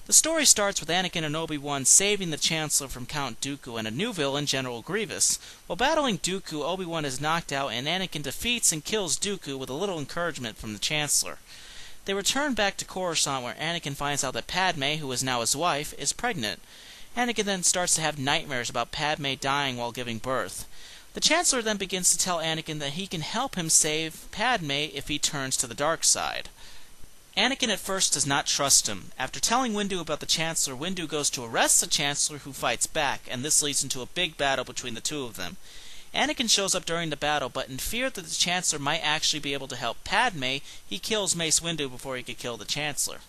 The story starts with Anakin and Obi-Wan saving the Chancellor from Count Dooku and a new villain, General Grievous. While battling Dooku, Obi-Wan is knocked out and Anakin defeats and kills Dooku with a little encouragement from the Chancellor. They return back to Coruscant where Anakin finds out that Padme, who is now his wife, is pregnant. Anakin then starts to have nightmares about Padme dying while giving birth. The Chancellor then begins to tell Anakin that he can help him save Padme if he turns to the dark side. Anakin at first does not trust him. After telling Windu about the Chancellor, Windu goes to arrest the Chancellor, who fights back, and this leads into a big battle between the two of them. Anakin shows up during the battle, but in fear that the Chancellor might actually be able to help Padme, he kills Mace Windu before he could kill the Chancellor.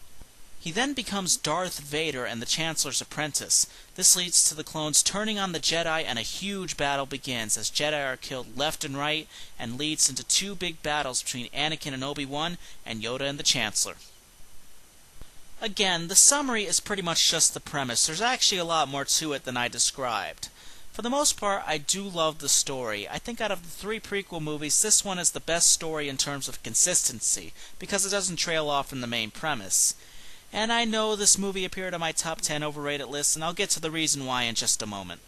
He then becomes Darth Vader and the Chancellor's apprentice. This leads to the clones turning on the Jedi and a huge battle begins as Jedi are killed left and right and leads into two big battles between Anakin and Obi-Wan and Yoda and the Chancellor. Again, the summary is pretty much just the premise. There's actually a lot more to it than I described. For the most part, I do love the story. I think out of the three prequel movies, this one is the best story in terms of consistency, because it doesn't trail off from the main premise. And I know this movie appeared on my top 10 overrated list, and I'll get to the reason why in just a moment.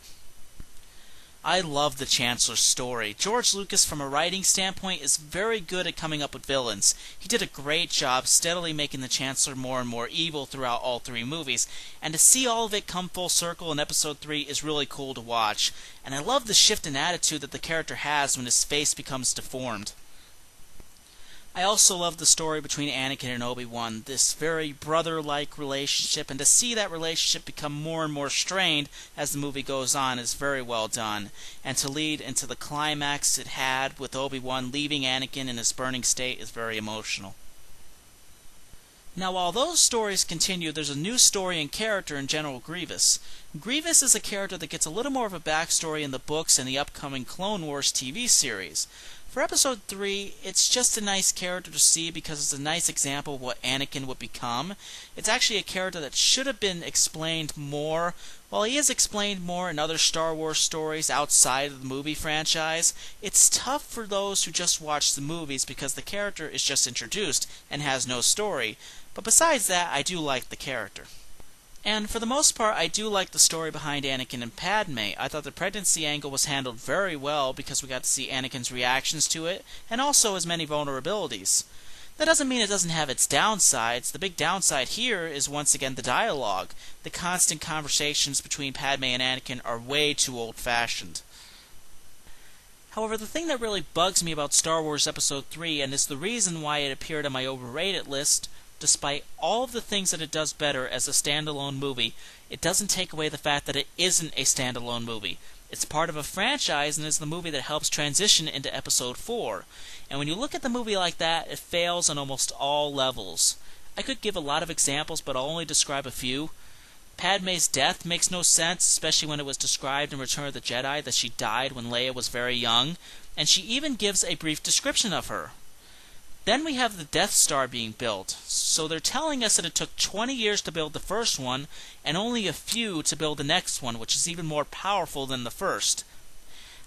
I love the Chancellor's story. George Lucas, from a writing standpoint, is very good at coming up with villains. He did a great job steadily making the Chancellor more and more evil throughout all three movies, and to see all of it come full circle in Episode 3 is really cool to watch. And I love the shift in attitude that the character has when his face becomes deformed. I also love the story between Anakin and Obi-Wan, this very brother-like relationship, and to see that relationship become more and more strained as the movie goes on is very well done, and to lead into the climax it had with Obi-Wan leaving Anakin in his burning state is very emotional. Now, while those stories continue, there's a new story and character in General Grievous. Grievous is a character that gets a little more of a backstory in the books and the upcoming Clone Wars TV series. For Episode 3, it's just a nice character to see because it's a nice example of what Anakin would become. It's actually a character that should have been explained more. While he is explained more in other Star Wars stories outside of the movie franchise, it's tough for those who just watch the movies because the character is just introduced and has no story. But besides that, I do like the character. And for the most part, I do like the story behind Anakin and Padme. I thought the pregnancy angle was handled very well because we got to see Anakin's reactions to it, and also his many vulnerabilities. That doesn't mean it doesn't have its downsides. The big downside here is once again the dialogue. The constant conversations between Padme and Anakin are way too old-fashioned. However, the thing that really bugs me about Star Wars Episode 3, and is the reason why it appeared on my overrated list, despite all of the things that it does better as a standalone movie, it doesn't take away the fact that it isn't a standalone movie. It's part of a franchise and is the movie that helps transition into Episode 4. And when you look at the movie like that, it fails on almost all levels. I could give a lot of examples, but I'll only describe a few. Padme's death makes no sense, especially when it was described in Return of the Jedi that she died when Leia was very young, and she even gives a brief description of her. Then we have the Death Star being built, so they're telling us that it took 20 years to build the first one, and only a few to build the next one, which is even more powerful than the first.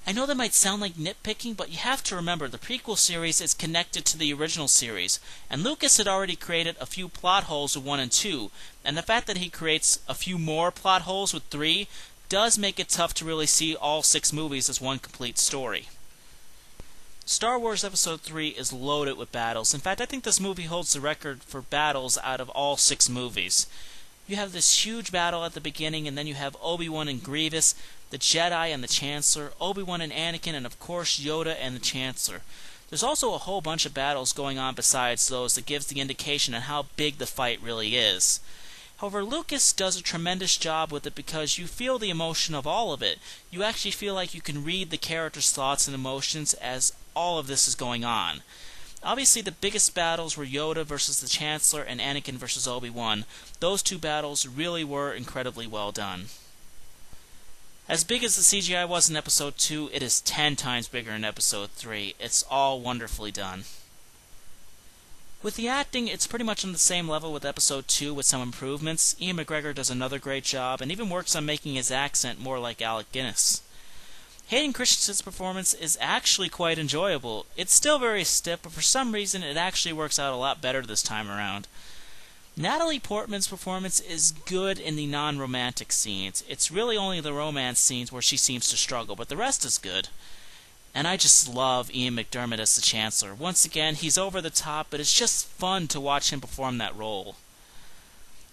I know that might sound like nitpicking, but you have to remember the prequel series is connected to the original series, and Lucas had already created a few plot holes with 1 and 2, and the fact that he creates a few more plot holes with 3 does make it tough to really see all 6 movies as one complete story. Star Wars Episode 3 is loaded with battles. In fact, I think this movie holds the record for battles out of all 6 movies. You have this huge battle at the beginning, and then you have Obi-Wan and Grievous, the Jedi and the Chancellor, Obi-Wan and Anakin, and of course Yoda and the Chancellor. There's also a whole bunch of battles going on besides those that gives the indication on how big the fight really is. However, Lucas does a tremendous job with it because you feel the emotion of all of it. You actually feel like you can read the character's thoughts and emotions as all of this is going on. Obviously, the biggest battles were Yoda versus the Chancellor and Anakin versus Obi-Wan. Those two battles really were incredibly well done. As big as the CGI was in Episode 2, it is 10 times bigger in Episode 3. It's all wonderfully done. With the acting, it's pretty much on the same level with Episode 2 with some improvements. Ian McGregor does another great job, and even works on making his accent more like Alec Guinness. Hayden Christensen's performance is actually quite enjoyable. It's still very stiff, but for some reason it actually works out a lot better this time around. Natalie Portman's performance is good in the non-romantic scenes. It's really only the romance scenes where she seems to struggle, but the rest is good. And I just love Ian McDiarmid as the Chancellor. Once again, he's over the top, but it's just fun to watch him perform that role.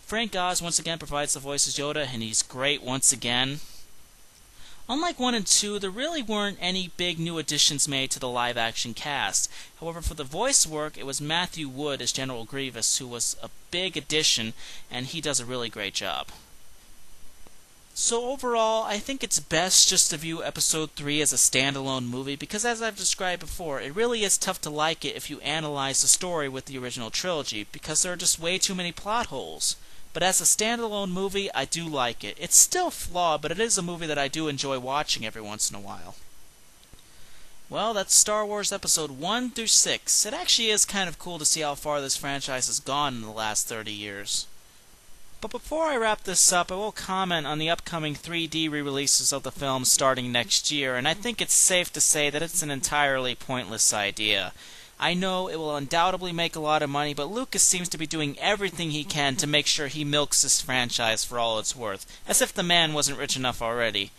Frank Oz once again provides the voice as Yoda, and he's great once again. Unlike 1 and 2, there really weren't any big new additions made to the live-action cast. However, for the voice work, it was Matthew Wood as General Grievous, who was a big addition, and he does a really great job. So overall, I think it's best just to view Episode 3 as a standalone movie, because as I've described before, it really is tough to like it if you analyze the story with the original trilogy, because there are just way too many plot holes. But as a standalone movie, I do like it. It's still flawed, but it is a movie that I do enjoy watching every once in a while. Well, that's Star Wars Episode 1 through 6. It actually is kind of cool to see how far this franchise has gone in the last 30 years. But before I wrap this up, I will comment on the upcoming 3D re-releases of the film starting next year, and I think it's safe to say that it's an entirely pointless idea. I know it will undoubtedly make a lot of money, but Lucas seems to be doing everything he can to make sure he milks this franchise for all it's worth, as if the man wasn't rich enough already.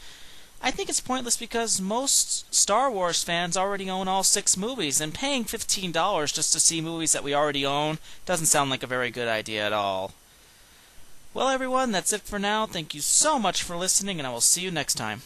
I think it's pointless because most Star Wars fans already own all 6 movies, and paying $15 just to see movies that we already own doesn't sound like a very good idea at all. Well, everyone, that's it for now. Thank you so much for listening, and I will see you next time.